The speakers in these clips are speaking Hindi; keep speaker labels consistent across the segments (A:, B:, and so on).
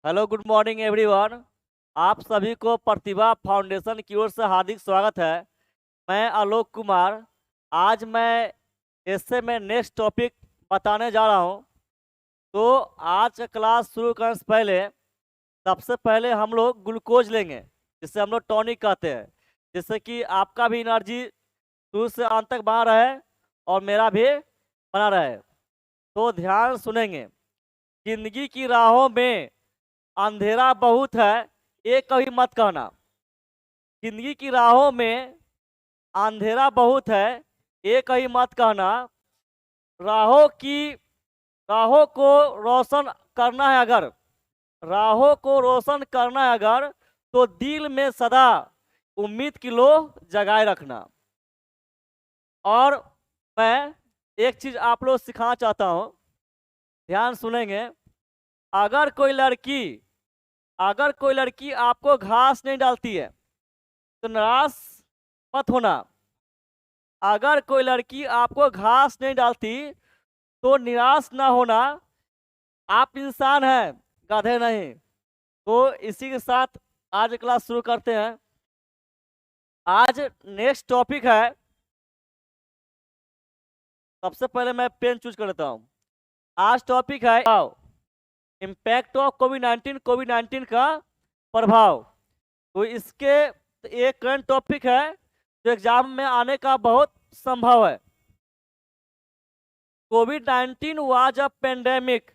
A: Hello, good morning everyone. आप सभी को प्रतिभा फाउंडेशन की ओर से हार्दिक स्वागत है। मैं आलोक कुमार। आज मैं इससे मैं नेक्स्ट टॉपिक बताने जा रहा हूं। तो आज का क्लास शुरू करने से पहले सबसे पहले हम लोग ग्लूकोज लेंगे, जिसे हम लोग टॉनिक कहते हैं, जिससे कि आपका भी एनर्जी शुरू से अंत तक बना रहे और मेरा भी बना रहे। तो ध्यान सुनेंगे। जिंदगी की राहों में अंधेरा बहुत है, ये कभी मत कहना। जिंदगी की राहों में अंधेरा बहुत है, ये कहीं मत कहना। राहों की राहों को रोशन करना है अगर राहों को रोशन करना है अगर, तो दिल में सदा उम्मीद की लो जगाए रखना। और मैं एक चीज आप लोग सिखाना चाहता हूँ, ध्यान सुनेंगे। अगर कोई लड़की अगर कोई लड़की आपको घास नहीं डालती है तो निराश मत होना। अगर कोई लड़की आपको घास नहीं डालती तो निराश ना होना। आप इंसान हैं, गधे नहीं। तो इसी के साथ आज क्लास शुरू करते हैं। आज नेक्स्ट टॉपिक है। सबसे पहले मैं पेन चूज कर लेता हूँ। आज टॉपिक है इम्पैक्ट ऑफ कोविड 19 का प्रभाव। तो इसके एक करंट टॉपिक है जो एग्जाम में आने का बहुत संभव है। COVID-19 was a pandemic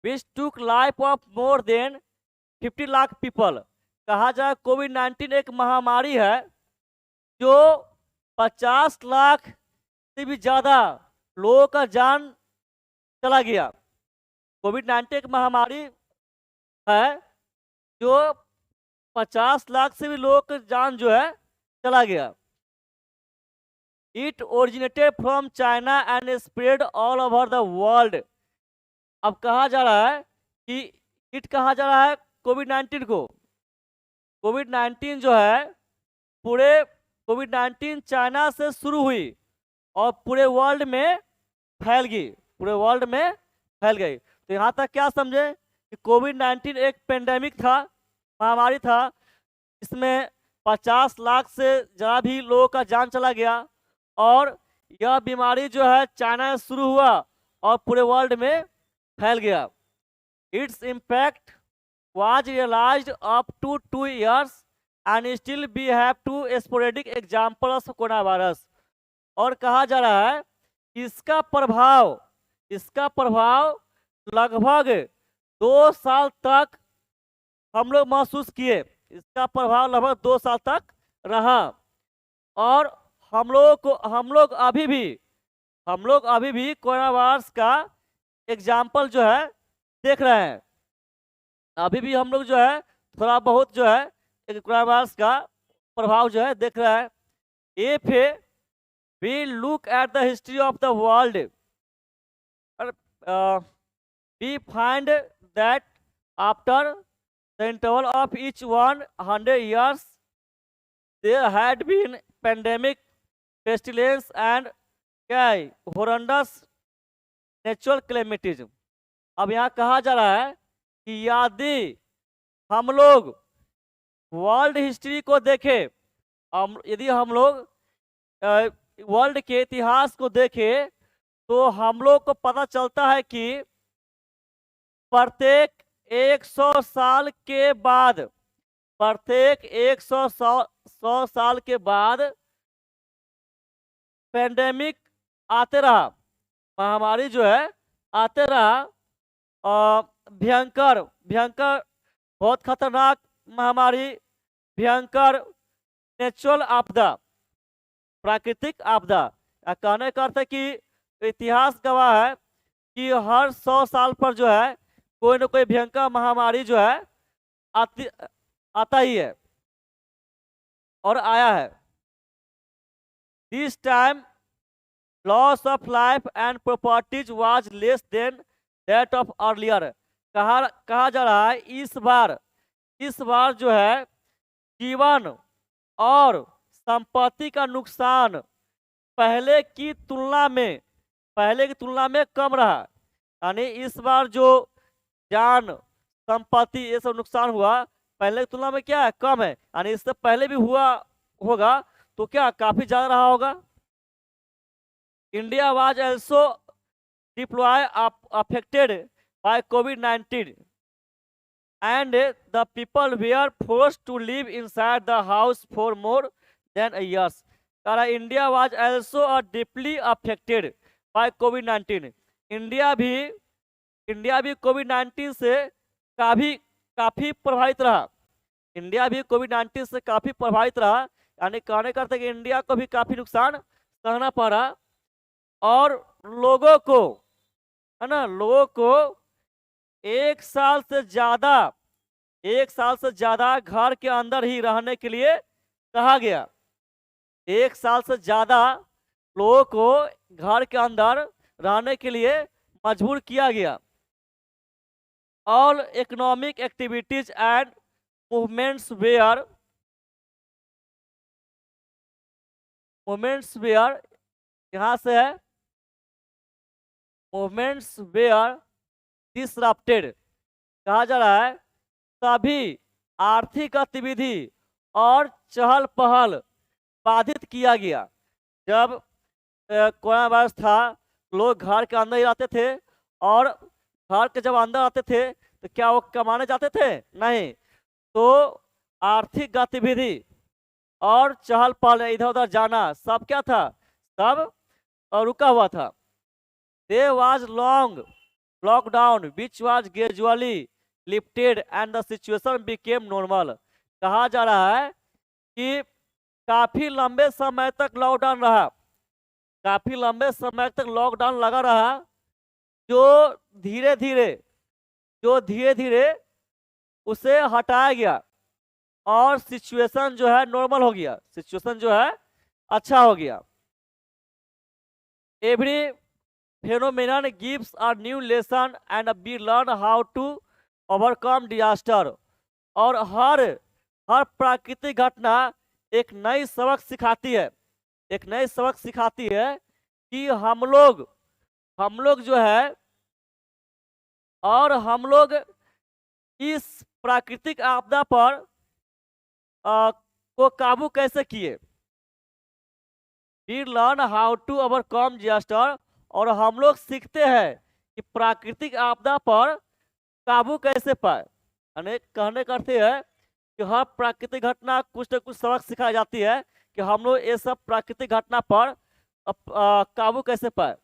A: which took life of more than 50 lakh people. कहा जाए कोविड-19 एक महामारी है जो 50 लाख से भी ज्यादा लोगों का जान चला गया। कोविड-19 एक महामारी है जो 50 लाख से भी लोगों का जान जो है चला गया। It originated from China and spread all over the world. अब कहा जा रहा है कि कहा जा रहा है कोविड-19 को। कोविड-19 जो है कोविड-19 चाइना से शुरू हुई और पूरे वर्ल्ड में फैल गई। तो यहाँ तक क्या समझे कि कोविड-19 एक पेंडेमिक था, महामारी था। इसमें 50 लाख से ज़्यादा भी लोगों का जान चला गया और यह बीमारी जो है चाइना से शुरू हुआ और पूरे वर्ल्ड में फैल गया। Its impact was realized up to 2 years and still we have two sporadic examples of coronavirus। और कहा जा रहा है कि इसका प्रभाव लगभग 2 साल तक हम लोग महसूस किए। इसका प्रभाव लगभग 2 साल तक रहा और हम लोग अभी भी कोरोना वायरस का एग्जाम्पल जो है देख रहे हैं। अभी भी हम लोग जो है थोड़ा बहुत जो है कोरोना वायरस का प्रभाव जो है देख रहा है। If we look at the history of the world, we find that after the interval of each 100 years there had been pandemic, pestilence and horrendous natural calamities. अब यहाँ कहा जा रहा है कि यदि हम लोग वर्ल्ड हिस्ट्री को देखें, यदि हम लोग वर्ल्ड के इतिहास को देखें तो हम लोग को पता चलता है कि प्रत्येक 100 साल के बाद पेंडेमिक आते रहा, महामारी जो है आते रहा। भयंकर बहुत खतरनाक महामारी, भयंकर नेचुरल आपदा, प्राकृतिक आपदा। कहने का अर्थ है कि इतिहास गवाह है कि हर 100 साल पर जो है कोई ना कोई भयंकर महामारी जो है आता ही है और आया है। This time loss of life and properties was less than that of earlier. कहा जा रहा है इस बार जो है जीवन और संपत्ति का नुकसान पहले की तुलना में कम रहा। यानी इस बार जो जान संपत्ति, ये सब नुकसान हुआ पहले की तुलना में क्या है, कम है, यानी इससे पहले भी हुआ होगा तो क्या काफी ज्यादा रहा होगा। India was also deploy affected by COVID-19 and the people were forced to live inside the house for more than a year. India was also deeply affected by COVID-19. India भी कोविड-19 से काफी प्रभावित रहा। इंडिया भी कोविड-19 से काफी प्रभावित रहा, यानी कहने का अर्थ है कि इंडिया को भी काफी नुकसान सहना पड़ा और लोगों को, है ना, लोगों को एक साल से ज्यादा घर के अंदर ही रहने के लिए कहा गया। एक साल से ज्यादा लोगों को घर के अंदर रहने के लिए मजबूर किया गया। All economic activities and movements were यहाँ से है, मूवमेंट्स वेयर डिसरप्टेड, कहा जा रहा है सभी आर्थिक गतिविधि और चहल पहल बाधित किया गया। जब कोरोना वायरस था, लोग घर के अंदर ही रहते थे और घर के जब अंदर आते थे तो क्या वो कमाने जाते थे? नहीं। तो आर्थिक गतिविधि और चहल पहल, इधर उधर जाना, सब क्या था, सब रुका हुआ था। There was long lockdown which was gradually lifted and the situation became normal. कहा जा रहा है कि काफी लंबे समय तक लॉकडाउन रहा, काफी लंबे समय तक लॉकडाउन लगा रहा, जो धीरे धीरे उसे हटाया गया और सिचुएशन जो है नॉर्मल हो गया, सिचुएशन जो है अच्छा हो गया। Every phenomenon gives a new lesson and we learn how to overcome disaster. और हर प्राकृतिक घटना एक नई सबक सिखाती है, एक नई सबक सिखाती है कि हम लोग जो है, और हम लोग इस प्राकृतिक आपदा पर को काबू कैसे किए। We learn how to overcome disaster, और हम लोग सीखते हैं कि प्राकृतिक आपदा पर काबू कैसे पाए। यानी कहने का अर्थ है कि हर प्राकृतिक घटना कुछ न कुछ सबक सिखाई जाती है कि हम लोग ये सब प्राकृतिक घटना पर काबू कैसे पाए।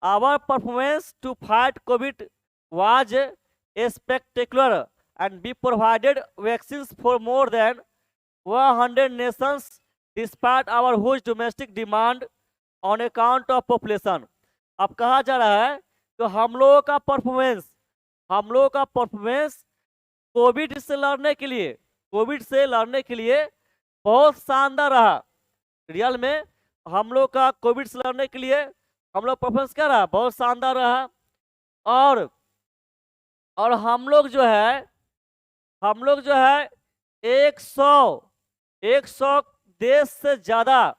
A: Our performance to fight Covid was spectacular and we provided vaccine for more than 100 nations despite our huge domestic demand on account of population. अब कहा जा रहा है तो हम लोगों का परफॉर्मेंस कोविड से लड़ने के लिए बहुत शानदार रहा। रियल में हम लोग का कोविड से लड़ने के लिए हम लोग परफॉर्मेंस क्या रहा, बहुत शानदार रहा। और हम लोग जो है 100 देश से ज्यादा,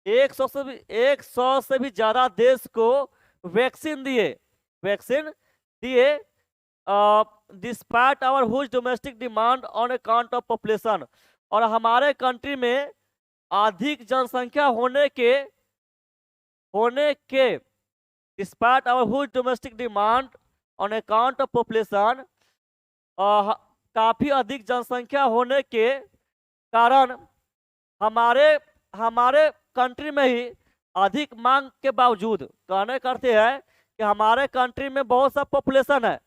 A: 100 से भी ज्यादा देश को वैक्सीन दिए despite our huge domestic demand on account of population. और हमारे कंट्री में अधिक जनसंख्या होने के despite our huge domestic demand on account of population, काफी अधिक जनसंख्या होने के कारण हमारे कंट्री में ही अधिक मांग के बावजूद, कहने का अर्थ है कि हमारे कंट्री में बहुत सा पॉपुलेशन है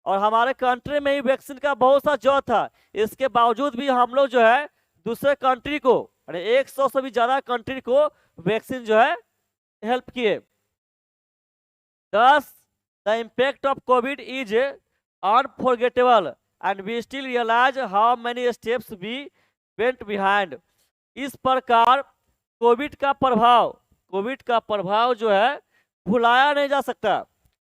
A: और हमारे कंट्री में ही वैक्सीन का बहुत सा जरूरत था, इसके बावजूद भी हम लोग जो है दूसरे कंट्री को, 100 से भी ज्यादा कंट्री को वैक्सीन जो है हेल्प किए। Thus, the impact of COVID is unforgettable and we still realize how many steps we went behind. इस प्रकार कोविड का प्रभाव जो है भुलाया नहीं जा सकता,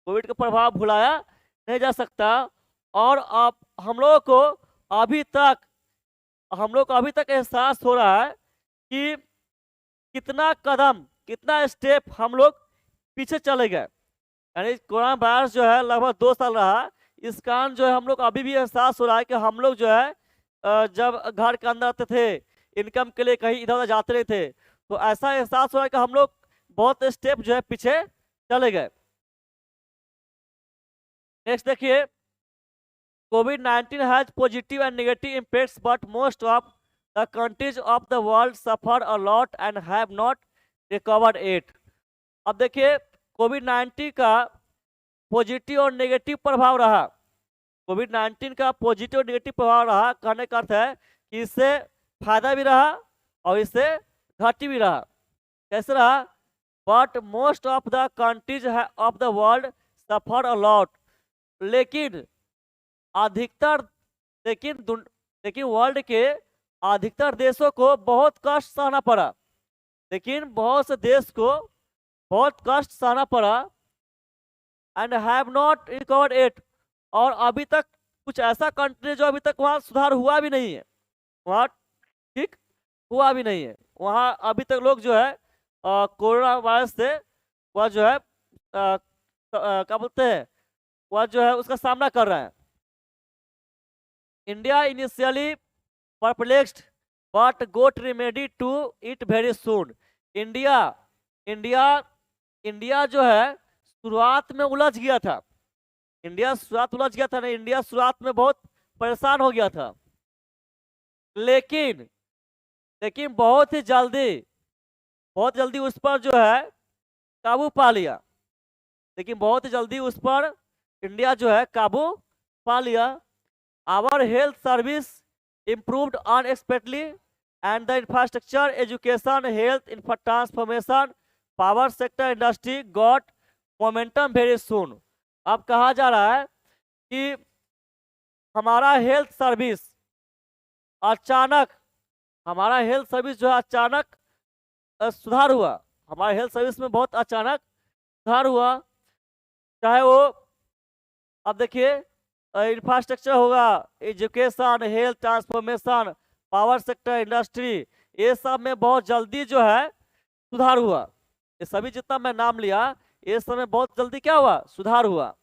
A: कोविड का प्रभाव भुलाया नहीं जा सकता। और अब हम लोगों को अभी तक एहसास हो रहा है कि कितना स्टेप हम लोग पीछे चले गए। यानी कोरोना वायरस जो है लगभग 2 साल रहा, इस कारण जो है हम लोग अभी भी एहसास हो रहा है कि हम लोग जो है जब घर के अंदर आते थे, इनकम के लिए कहीं इधर उधर जाते नहीं थे, तो ऐसा एहसास हो रहा है कि हम लोग बहुत स्टेप जो है पीछे चले गए। नेक्स्ट देखिए, COVID-19 has positive and negative impacts, but most of the countries of the world suffer a lot and have not recovered it. अब देखिए, COVID-19 का पॉजिटिव और नेगेटिव प्रभाव रहा। COVID-19 का पॉजिटिव और नेगेटिव प्रभाव रहा, कहने का अर्थ है कि इससे फायदा भी रहा और इससे घाटी भी रहा। कैसे रहा? But most of the countries of the world suffer a lot, लेकिन अधिकतर लेकिन वर्ल्ड के अधिकतर देशों को बहुत कष्ट सहना पड़ा। लेकिन बहुत से देश को बहुत कष्ट सहना पड़ा। And have not recovered it, और अभी तक कुछ ऐसा कंट्री जो अभी तक वहाँ सुधार हुआ भी नहीं है, वहाँ ठीक हुआ भी नहीं है। वहाँ अभी तक लोग जो है कोरोना वायरस से वह जो है क्या बोलते हैं, वह जो है उसका सामना कर रहे हैं। India initially perplexed but got remedy to it very soon. India India India जो है शुरुआत में उलझ गया था। इंडिया शुरुआत में बहुत परेशान हो गया था, लेकिन बहुत जल्दी उस पर जो है काबू पा लिया। इंडिया जो है काबू पा लिया। Our health service improved unexpectedly and the infrastructure, education, health transformation, power sector, industry got momentum very soon. अब कहा जा रहा है कि हमारा हेल्थ सर्विस जो है अचानक सुधार हुआ। हमारे हेल्थ सर्विस में बहुत अचानक सुधार हुआ। चाहे वो अब देखिए इंफ्रास्ट्रक्चर होगा, education, health transformation, power sector, industry, ये सब में बहुत जल्दी जो है सुधार हुआ। ये सभी जितना मैं नाम लिया, ये सब में बहुत जल्दी क्या हुआ? सुधार हुआ।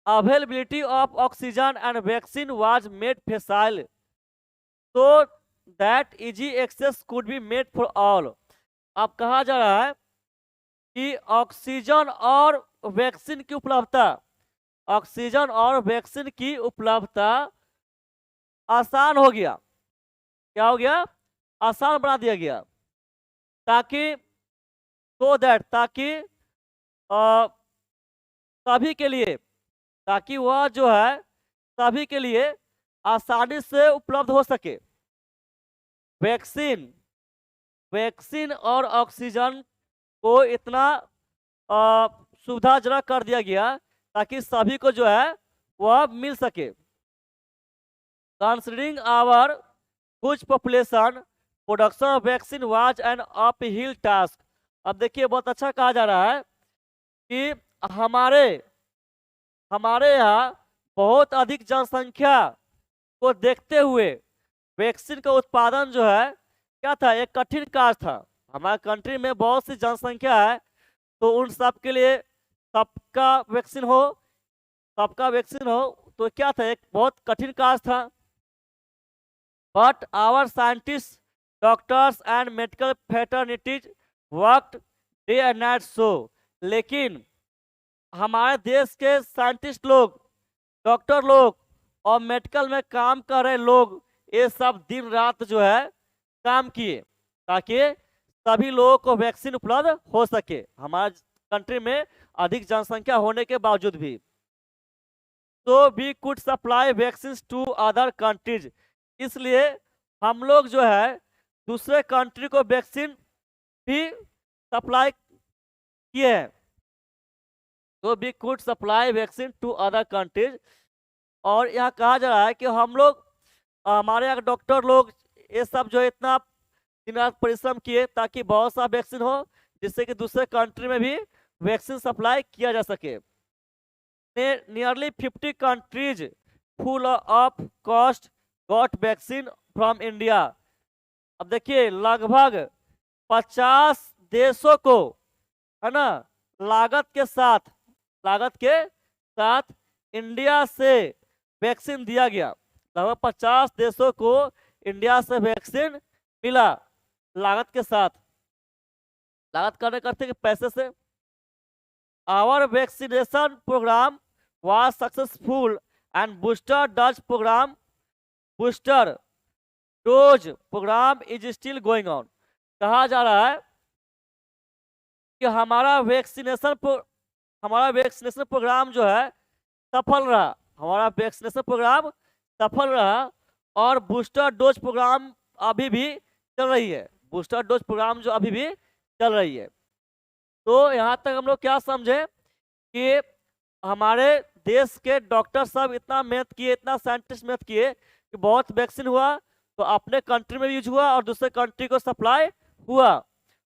A: Availability of oxygen and vaccine was made फैसाइल so that easy access could be made for all। अब कहा जा रहा है कि ऑक्सीजन और वैक्सीन की उपलब्धता आसान हो गया। क्या हो गया? आसान बना दिया गया, ताकि सभी के लिए, ताकि वह जो है सभी के लिए आसानी से उपलब्ध हो सके। वैक्सीन और ऑक्सीजन को इतना सुविधाजनक कर दिया गया ताकि सभी को जो है वह मिल सके। Considering our huge population, production of vaccine was an uphill task. अब देखिए बहुत अच्छा कहा जा रहा है कि हमारे यहाँ बहुत अधिक जनसंख्या को देखते हुए वैक्सीन का उत्पादन जो है क्या था? एक कठिन कार्य था। हमारे कंट्री में बहुत सी जनसंख्या है, तो उन सब के लिए सबका वैक्सीन हो तो क्या था? एक बहुत कठिन कार्य था। But our scientist, doctors and medical fraternities worked day and night so. लेकिन हमारे देश के साइंटिस्ट लोग, डॉक्टर लोग और मेडिकल में काम कर रहे लोग, ये सब दिन रात जो है काम किए ताकि सभी लोगों को वैक्सीन उपलब्ध हो सके, हमारे कंट्री में अधिक जनसंख्या होने के बावजूद भी। तो we could supply vaccine to other countries, इसलिए हम लोग जो है दूसरे कंट्री को वैक्सीन भी सप्लाई किए हैं। तो we could supply vaccine to other countries. और यहाँ कहा जा रहा है कि हम लोग, हमारे यहाँ डॉक्टर लोग, ये सब जो है इतना दिन रात परिश्रम किए ताकि बहुत सा वैक्सीन हो, जिससे कि दूसरे कंट्री में भी वैक्सीन सप्लाई किया जा सके। Nearly 50 countries full of cost got vaccine from India. अब देखिए लगभग 50 देशों को है ना लागत के साथ इंडिया से वैक्सीन दिया गया। लगभग 50 देशों को इंडिया से वैक्सीन मिला लागत के साथ। लागत करते कि पैसे से। Our vaccination programme was successful and booster dose program is still going on। कहा जा रहा है कि हमारा वैक्सीनेशन प्रोग्राम जो है सफल रहा। हमारा वैक्सीनेशन प्रोग्राम सफल रहा और बूस्टर डोज प्रोग्राम अभी भी चल रही है। बूस्टर डोज प्रोग्राम जो अभी भी चल रही है। तो यहाँ तक हम लोग क्या समझे कि हमारे देश के डॉक्टर सब इतना मेहनत किए, इतना साइंटिस्ट मेहनत किए कि बहुत वैक्सीन हुआ, तो अपने कंट्री में यूज हुआ और दूसरे कंट्री को सप्लाई हुआ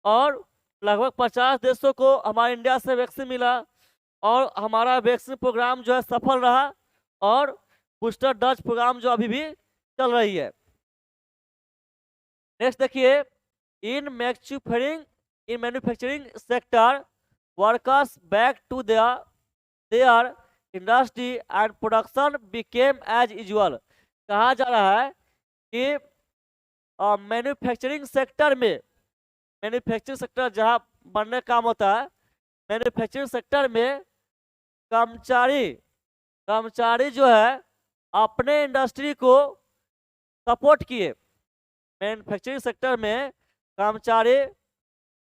A: और लगभग 50 देशों को हमारे इंडिया से वैक्सीन मिला और हमारा वैक्सीन प्रोग्राम जो है सफल रहा और बूस्टर डोज प्रोग्राम जो अभी भी चल रही है। नेक्स्ट देखिए, in manufacturing sector workers back to their industry and production became as usual. कहा जा रहा है कि मैन्युफैक्चरिंग सेक्टर जहाँ बनने काम होता है, मैन्युफैक्चरिंग सेक्टर में कर्मचारी जो है अपने इंडस्ट्री को सपोर्ट किए। मैन्युफैक्चरिंग सेक्टर में कर्मचारी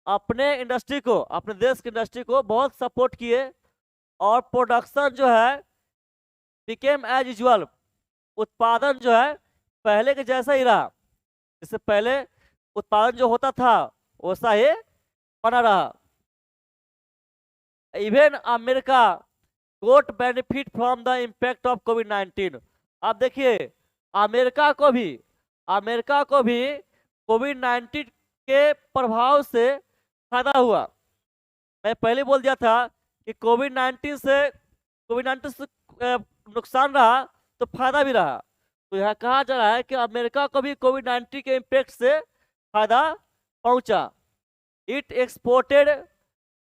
A: अपने इंडस्ट्री को, अपने देश की इंडस्ट्री को बहुत सपोर्ट किए और प्रोडक्शन जो है बिकेम एज यूजुअल, उत्पादन जो है पहले के जैसा ही रहा। इससे पहले उत्पादन जो होता था वैसा ही बना रहा। Even America got benefit from the impact of कोविड-19। अब देखिए अमेरिका को भी कोविड-19 के प्रभाव से फायदा हुआ। मैं पहले बोल दिया था कि कोविड-19 से नुकसान रहा तो फायदा भी रहा। तो यह कहा जा रहा है कि अमेरिका को भी कोविड-19 के इम्पैक्ट से फायदा पहुंचा। It exported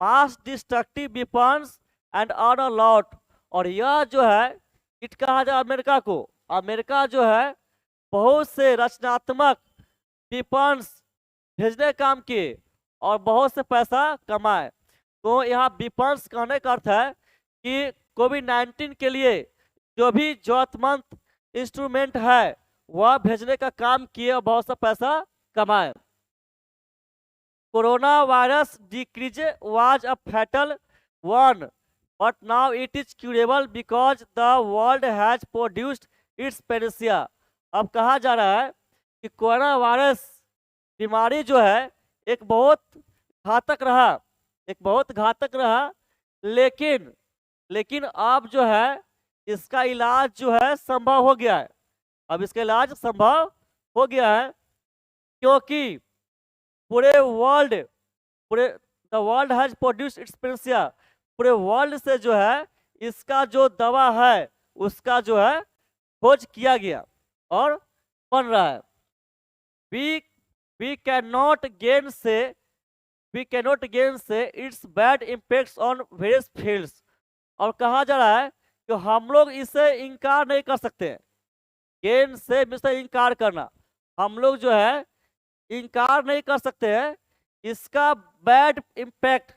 A: mass destructive weapons and earn a lot. और यह जो है इट कहा जाए अमेरिका को, अमेरिका जो है बहुत से रचनात्मक वेपन्स भेजने काम किए और बहुत से पैसा कमाए। तो यहाँ वेपन्स कहने का अर्थ है कि कोविड-19 के लिए जो भी जरूरतमंद इंस्ट्रूमेंट है वह भेजने का काम किए और बहुत सा पैसा कमाए। Corona virus decrease was a fatal one but now it is curable because the world has produced its panacea. अब कहा जा रहा है कि कोरोना वायरस बीमारी जो है एक बहुत घातक रहा, लेकिन अब जो है इसका इलाज जो है संभव हो गया है। अब इसका इलाज संभव हो गया है क्योंकि the world has produced its panacea. पूरे वर्ल्ड से जो है इसका जो दवा है उसका जो है खोज किया गया और बन रहा है। we cannot gain say its bad impacts on various fields। और कहा जा रहा है कि हम लोग इसे इनकार नहीं कर सकते। गेन से मिलता इनकार करना, हम लोग जो है इनकार नहीं कर सकते हैं इसका बैड इम्पैक्ट,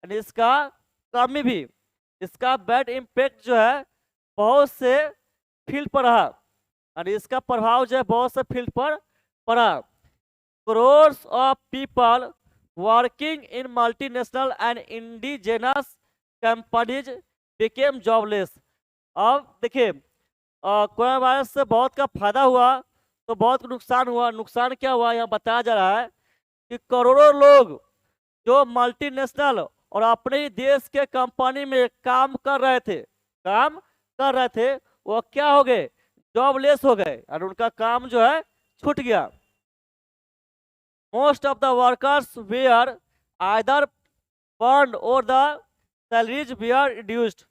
A: इसका कमी भी, इसका बैड इम्पैक्ट जो है बहुत से फील्ड पर रहा और इसका प्रभाव जो है बहुत से फील्ड पर पड़ा। crores of people working in multinational and indigenous companies became jobless। अब देखिए कोरोना वायरस से बहुत का फायदा हुआ तो बहुत नुकसान हुआ। नुकसान क्या हुआ यहाँ बताया जा रहा है कि करोड़ों लोग जो मल्टीनेशनल और अपने ही देश के कंपनी में काम कर रहे थे वो क्या हो गए, जॉबलेस हो गए और उनका काम जो है छूट गया। Most of the workers were either burned or the salaries were reduced।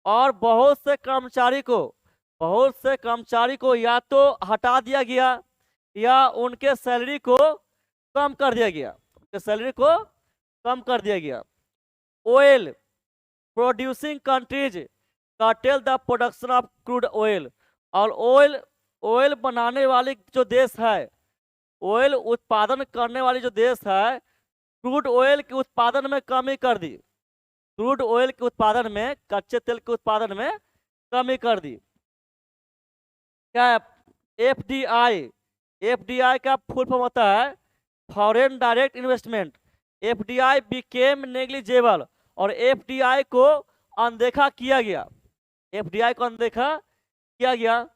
A: और बहुत से कर्मचारी को या तो हटा दिया गया या उनके सैलरी को कम कर दिया गया। Oil producing countries cartel the production of crude oil. और ऑयल बनाने वाली जो देश है, ऑयल उत्पादन करने वाली जो देश है, क्रूड ऑयल के उत्पादन में कमी कर दी। क्रूड ऑयल के उत्पादन में, कच्चे तेल के उत्पादन में कमी कर दी। क्या है? एफडीआई। एफडीआई का फुल फॉर्म होता है foreign direct investment. FDI became negligible, और एफडीआई को अनदेखा किया गया। एफडीआई को अनदेखा किया गया,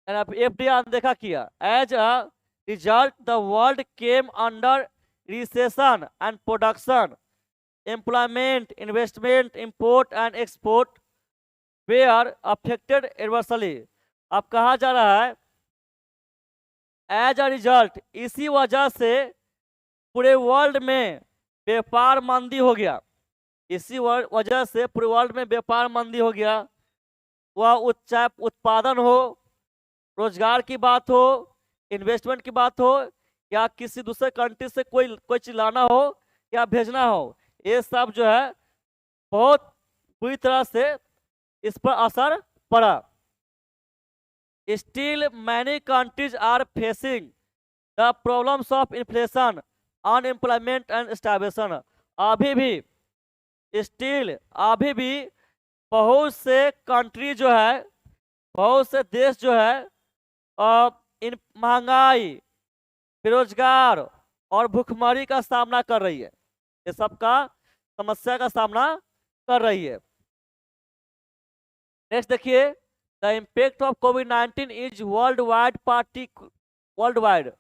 A: एफडीआई अनदेखा किया। As a result the world came under recession and production, employment, investment, import and export were affected adversely. अब कहा जा रहा है एज अ रिजल्ट, इसी वजह से पूरे वर्ल्ड में व्यापार मंदी हो गया। इसी वजह से पूरे वर्ल्ड में व्यापार मंदी हो गया। वह चाहे उत्पादन हो, रोजगार की बात हो, इन्वेस्टमेंट की बात हो, या किसी दूसरे कंट्री से कोई चीज लाना हो या भेजना हो, ये सब जो है बहुत बुरी तरह से इस पर असर पड़ा। Still many countries are facing the problems of inflation, unemployment and starvation. अभी भी बहुत से कंट्री जो है, बहुत से देश जो है इन महंगाई, बेरोजगार और भूखमरी का सामना कर रही है। ये सब का समस्या का सामना कर रही है। नेक्स्ट देखिए, the impact of covid is world wide.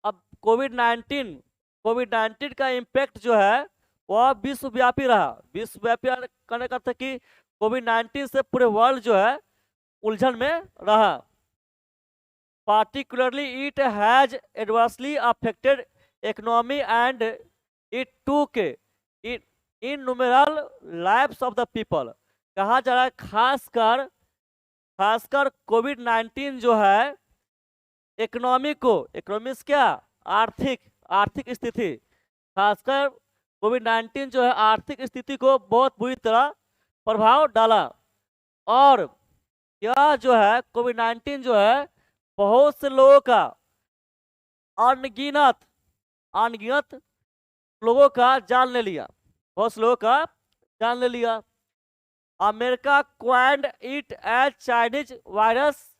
A: अब कोविड-19 का इम्पैक्ट जो है वह विश्वव्यापी रहा। विश्वव्यापी करने का अर्थ है कि कोविड-19 से पूरे वर्ल्ड जो है उलझन में रहा। Particularly it has adversely affected economy and it took innumerable lives of the people. कहा जा रहा है खासकर कोविड-19 जो है इकोनॉमिक्स क्या, आर्थिक स्थिति, खासकर कोविड-19 जो है आर्थिक स्थिति को बहुत बुरी तरह प्रभाव डाला। और यह जो है कोविड-19 जो है बहुत से लोगों का, अनगिनत लोगों का जान ले लिया, बहुत से लोगों का जान ले लिया। America coined it as Chinese virus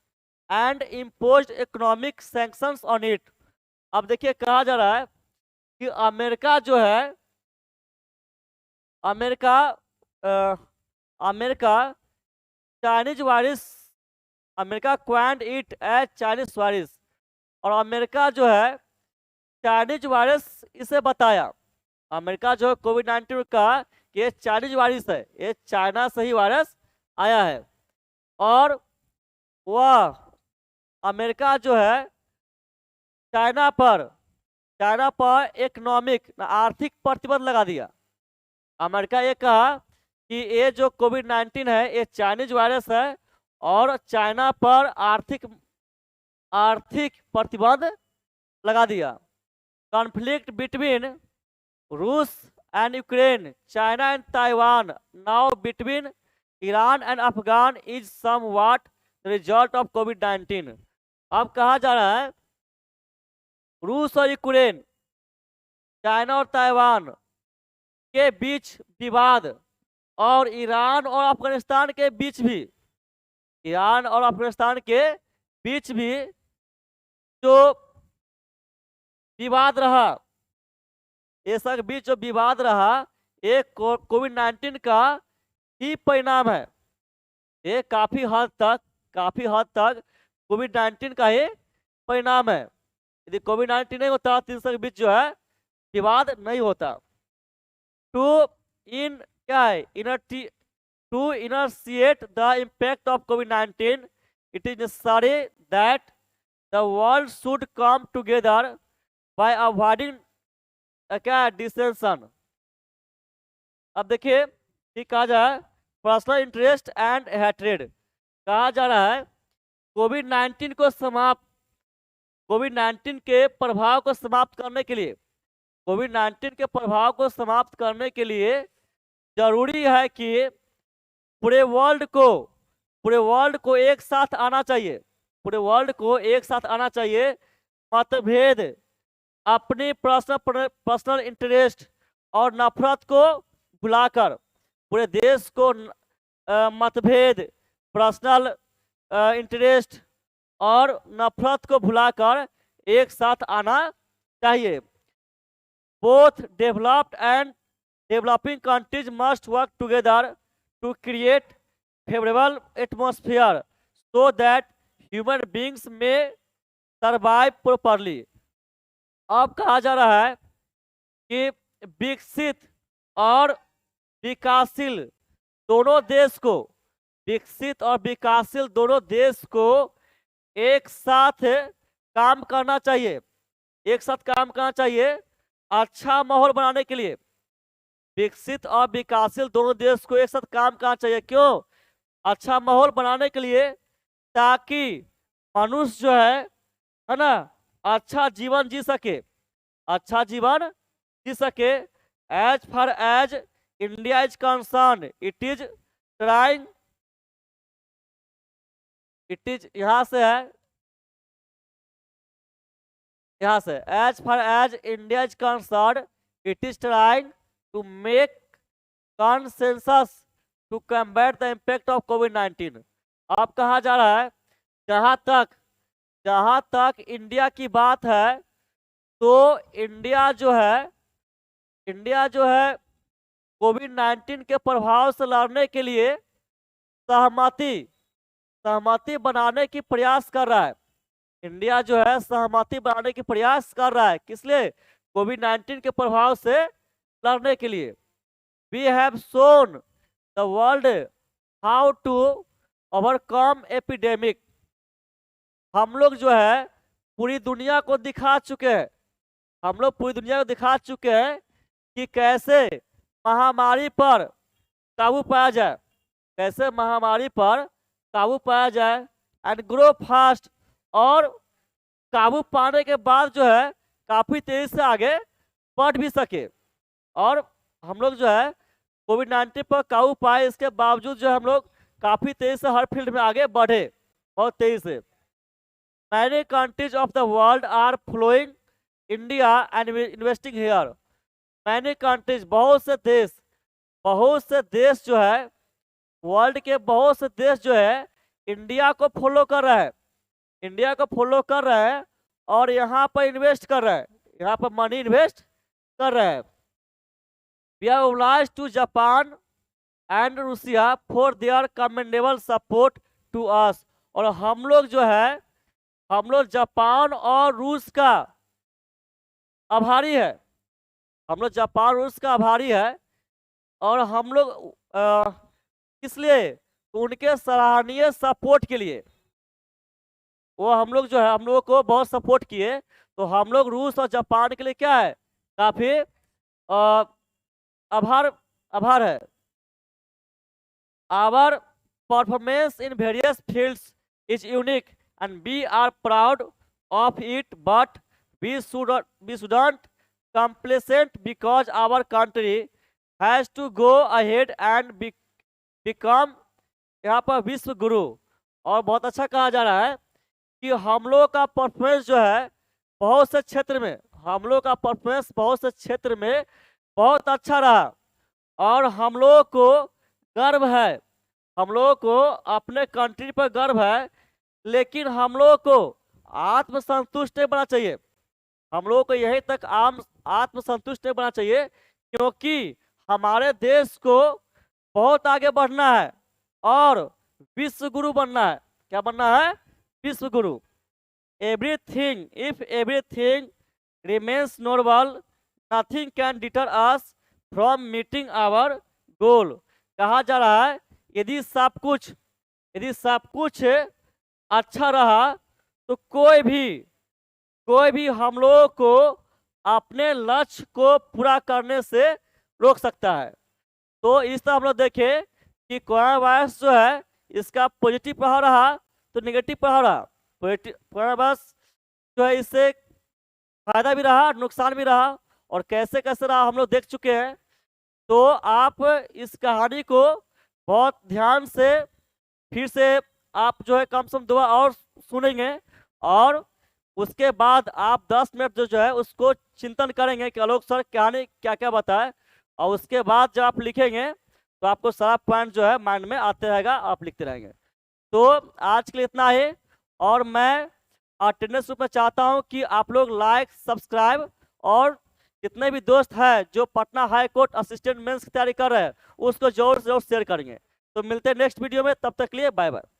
A: and imposed economic sanctions on it. अब देखिए कहा जा रहा है कि अमेरिका जो है, America Chinese virus, America coined it as Chinese virus, और अमेरिका जो है चाइनीज वायरस इसे बताया। अमेरिका जो है कोविड-19 का ये चाइनीज वायरस है, ये चाइना से ही वायरस आया है। और वह अमेरिका जो है चाइना पर इकोनॉमिक, आर्थिक प्रतिबंध लगा दिया। अमेरिका ये कहा कि ये जो कोविड-19 है ये चाइनीज वायरस है, और चाइना पर आर्थिक प्रतिबंध लगा दिया। कॉन्फ्लिक्ट बिटवीन रूस and Ukraine, China and Taiwan, now between Iran and Afghan is somewhat the result of कोविड-19। अब कहा जा रहा है रूस और यूक्रेन, चाइना और ताइवान के बीच विवाद, और ईरान और अफगानिस्तान के बीच भी जो विवाद रहा, ये सब बीच जो विवाद रहा, ये कोविड-19 का ही परिणाम है। ये काफी हद तक कोविड-19 का ही परिणाम है। यदि कोविड-19 नहीं होता तो इन सब के बीच जो है विवाद नहीं होता। To initiate the impact of कोविड-19, it is necessary that the world should come together by avoiding dissension। अब देखिए ठीक कहा जा रहा है पर्सनल इंटरेस्ट एंड हैट्रेड। कहा जा रहा है कोविड-19 के प्रभाव को समाप्त करने के लिए जरूरी है कि पूरे वर्ल्ड को एक साथ आना चाहिए, पूरे वर्ल्ड को एक साथ आना चाहिए। मतभेद, अपनी पर्सनल इंटरेस्ट और नफरत को भुलाकर पूरे देश को मतभेद, पर्सनल इंटरेस्ट और नफरत को भुलाकर एक साथ आना चाहिए। Both developed and developing countries must work together to create favourable atmosphere so that human beings में सर्वाइव प्रॉपरली। अब कहा जा रहा है कि विकसित और विकासशील दोनों देश को, विकसित और विकासशील दोनों देश को एक साथ काम करना चाहिए, एक साथ काम करना चाहिए अच्छा माहौल बनाने के लिए। विकसित और विकासशील दोनों देश को एक साथ काम करना चाहिए, क्यों? अच्छा माहौल बनाने के लिए, ताकि मनुष्य जो है ना, अच्छा जीवन जी सके, अच्छा जीवन जी सके। As far as India is concern, it is trying, it is यहां से है, यहां से as far as India is concern it is trying to make consensus to combat the impact of कोविड-19। अब कहा जा रहा है, जहां तक इंडिया की बात है, तो इंडिया जो है कोविड-19 के प्रभाव से लड़ने के लिए सहमति बनाने की प्रयास कर रहा है। इंडिया जो है सहमति बनाने की प्रयास कर रहा है, किस लिए? कोविड-19 के प्रभाव से लड़ने के लिए। We have shown the world how to overcome epidemic. हम लोग जो है पूरी दुनिया को दिखा चुके हैं, हम लोग पूरी दुनिया को दिखा चुके हैं कि कैसे महामारी पर काबू पाया जाए, कैसे महामारी पर काबू पाया जाए एंड ग्रो फास्ट। और काबू पाने के बाद जो है काफ़ी तेजी से आगे बढ़ भी सके। और हम लोग जो है कोविड-19 पर काबू पाए, इसके बावजूद जो हम लोग काफ़ी तेजी से हर फील्ड में आगे बढ़े, बहुत तेजी से। Many countries of the world are following India and investing here. Many countries, बहुत से देश जो है, वर्ल्ड के बहुत से देश जो है इंडिया को फॉलो कर रहा है, इंडिया को फॉलो कर रहा है और यहाँ पर इन्वेस्ट कर रहा है, यहाँ पर मनी इन्वेस्ट कर रहा है। We are obliged to Japan and Russia for their commendable support to us। और हम लोग जापान और रूस का आभारी है, हम लोग जापान रूस का आभारी है। और हम लोग इसलिए उनके सराहनीय सपोर्ट के लिए, वो हम लोग जो है हम लोगों को बहुत सपोर्ट किए, तो हम लोग रूस और जापान के लिए क्या है, काफी आभार है। Our performance in various fields is unique and we are proud of it, but we shouldn't complacent because our country has to go ahead and become यहाँ पर विश्व गुरु। और बहुत अच्छा कहा जा रहा है कि हम लोग का परफॉर्मेंस जो है बहुत से क्षेत्र में, हम लोग का परफॉर्मेंस बहुत से क्षेत्र में बहुत अच्छा रहा और हम लोग को गर्व है, हम लोग को अपने कंट्री पर गर्व है। लेकिन हम लोग को आत्मसंतुष्ट नहीं बनना चाहिए, हम लोग को यहीं तक आत्मसंतुष्ट नहीं बनना चाहिए, क्योंकि हमारे देश को बहुत आगे बढ़ना है और विश्व गुरु बनना है। क्या बनना है? विश्व गुरु। Everything, if everything remains normal, nothing can deter us from meeting our goal. कहा जा रहा है यदि सब कुछ अच्छा रहा तो कोई भी हम लोगों को अपने लक्ष्य को पूरा करने से रोक सकता है। तो इस तरह हम लोग देखें कि कोरोना वायरस जो है इसका पॉजिटिव प्रभाव रहा तो नेगेटिव प्रभाव रहा। कोरोना वायरस जो है इससे फायदा भी रहा, नुकसान भी रहा, और कैसे कैसे रहा हम लोग देख चुके हैं। तो आप इस कहानी को बहुत ध्यान से फिर से आप जो है कम से कम 2 बार और सुनेंगे, और उसके बाद आप 10 मिनट जो है उसको चिंतन करेंगे कि आलोक सर कहानी क्या क्या बताए, और उसके बाद जब आप लिखेंगे तो आपको सारा पॉइंट जो है माइंड में आते रहेगा, आप लिखते रहेंगे। तो आज के लिए इतना ही, और मैं अटेंडेंस रूप में चाहता हूं कि आप लोग लाइक, सब्सक्राइब, और जितने भी दोस्त हैं जो Patna high court assistant mains की तैयारी कर रहे हैं उसको जरूर से जरूर शेयर करेंगे। तो मिलते हैं नेक्स्ट वीडियो में, तब तक के लिए बाय बाय।